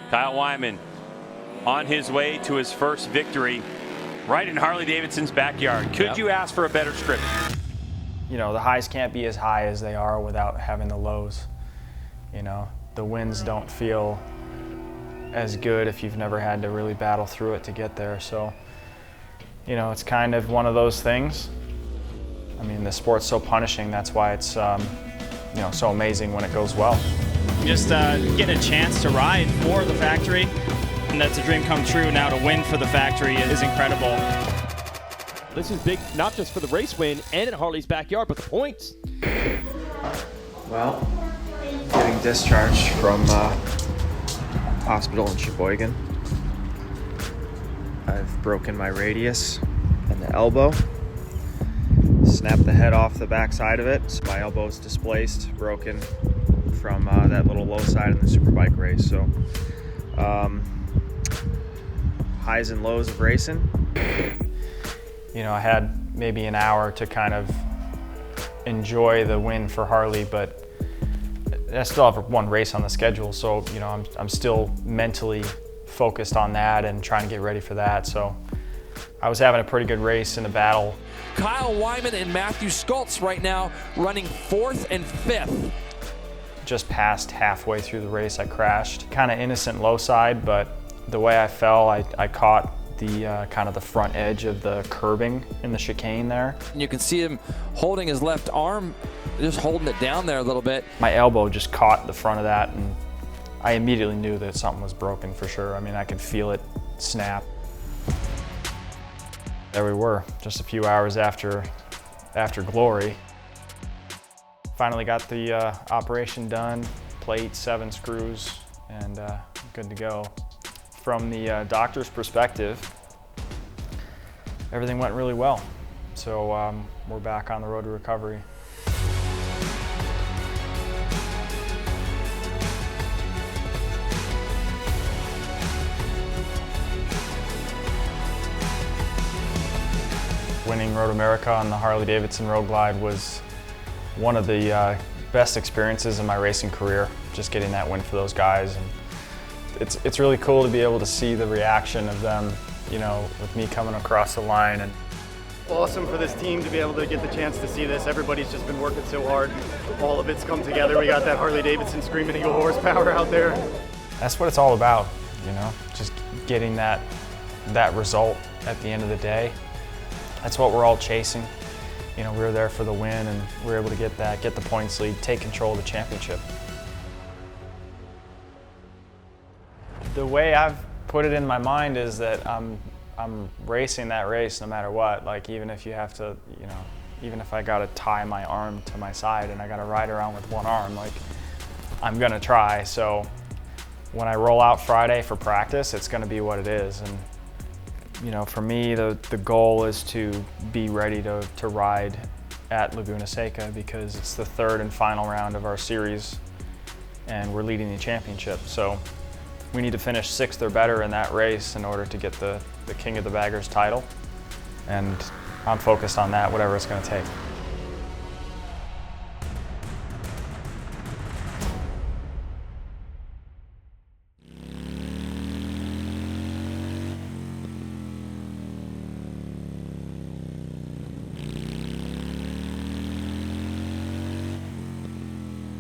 Kyle Wyman on his way to his first victory right in Harley-Davidson's backyard. Could you ask for a better script? You know, the highs can't be as high as they are without having the lows. You know, the wins don't feel as good if you've never had to really battle through it to get there. So, you know, it's kind of one of those things. I mean, the sport's so punishing. That's why it's, you know, so amazing when it goes well. Just getting a chance to ride for the factory, and that's a dream come true now. To win for the factory is incredible. This is big, not just for the race win and in Harley's backyard, but the points. Well, getting discharged from hospital in Sheboygan. I've broken my radius and the elbow. Snapped the head off the back side of it. So my elbow's displaced, broken from that little low side in the superbike race. So highs and lows of racing. You know, I had maybe an hour to kind of enjoy the win for Harley, but I still have one race on the schedule. So, you know, I'm still mentally focused on that and trying to get ready for that. So I was having a pretty good race in a battle. Kyle Wyman and Matthew Skultz right now running 4th and 5th. Just past halfway through the race, I crashed. Kind of innocent low side, but the way I fell, I caught the kind of the front edge of the curbing in the chicane there. And you can see him holding his left arm, just holding it down there a little bit. My elbow just caught the front of that, and I immediately knew that something was broken for sure. I mean, I could feel it snap. There we were, just a few hours after glory. Finally got the operation done, plate, 7 screws, and good to go. From the doctor's perspective, everything went really well. So we're back on the road to recovery. Winning Road America on the Harley-Davidson Road Glide was one of the best experiences in my racing career, just getting that win for those guys. And it's really cool to be able to see the reaction of them, you know, with me coming across the line. And awesome for this team to be able to get the chance to see this. Everybody's just been working so hard. All of it's come together. We got that Harley-Davidson Screamin Eagle horsepower out there. That's what it's all about, you know, just getting that result at the end of the day. That's what we're all chasing. You know, we were there for the win, and we were able to get the points lead, take control of the championship. The way I've put it in my mind is that I'm racing that race no matter what. Like, even if you have to, you know, even if I gotta tie my arm to my side and I gotta ride around with one arm, like, I'm gonna try. So when I roll out Friday for practice, it's gonna be what it is. And you know, for me, the goal is to be ready to ride at Laguna Seca, because it's the 3rd and final round of our series and we're leading the championship. So we need to finish 6th or better in that race in order to get the King of the Baggers title. And I'm focused on that, whatever it's going to take.